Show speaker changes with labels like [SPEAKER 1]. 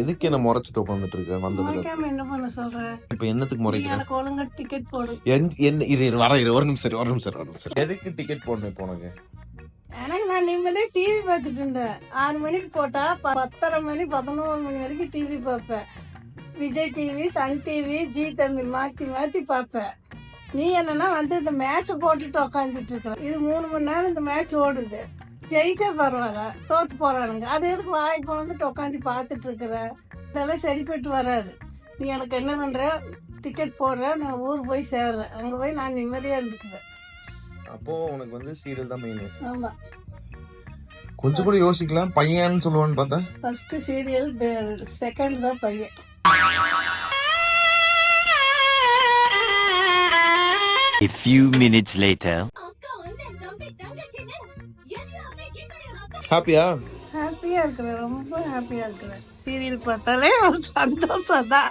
[SPEAKER 1] எதுக்கு என்ன முறைச்சிட்டு உட்காந்துட்டு இருக்க? வந்ததுல
[SPEAKER 2] என்ன பண்ண சொல்ற?
[SPEAKER 1] இப்ப என்னத்துக்கு முறைக்கிற?
[SPEAKER 2] எனக்கு ஒழுங்கா டிக்கெட் போடு.
[SPEAKER 1] என்ன வர ஒரு நிமிஷம். எதுக்கு டிக்கெட் போடணும் இப்போ உனக்கு?
[SPEAKER 2] எனக்கு நான் நிம்மதியா டிவி பார்த்துட்டு இருந்தேன். 6 மணிக்கு போட்டா 10:30 மணி 11 மணி வரைக்கும் டிவி பார்ப்பேன். Vijay TV, Sun TV, Zee Tamil மாத்தி மாத்தி பார்ப்பேன். நீ என்னன்னா வந்து இந்த மேட்ச போட்டுட்டு உக்காந்துட்டு இருக்கிற. இது 3 மணி நேரம் இந்த மேட்ச் ஓடுது. ஜெயிச்சா பரவாயில்ல, தோத்து போறானுங்க. அது எதுக்கு வாய்ப்பு வந்துட்டு உட்காந்து பார்த்துட்டு இருக்கிற? இதெல்லாம் சரிப்பட்டு வராது. நீ எனக்கு என்ன பண்ற, டிக்கெட் போடுற, நான் ஊர் போய் சேர்றேன். அங்க போய் நான் நிம்மதியா இருந்துக்குவேன்.
[SPEAKER 1] அப்போ உனக்கு வந்து சீரியல் தான் மெயின்.
[SPEAKER 2] ஆமா,
[SPEAKER 1] கொஞ்சம் கூட யோசிக்கலாம். பையன்னு சொல்லுவான்னு பார்த்தா
[SPEAKER 2] ஃபர்ஸ்ட் சீரியல், செகண்ட் தான் பையன்.
[SPEAKER 3] A few minutes later.
[SPEAKER 1] ஹாப்பியா?
[SPEAKER 2] ஹாப்பியா இருக்கிறேன், ரொம்ப ஹாப்பியா இருக்கிறேன். சீரியல் பார்த்தாலே ஒரு சந்தோஷம் தான்.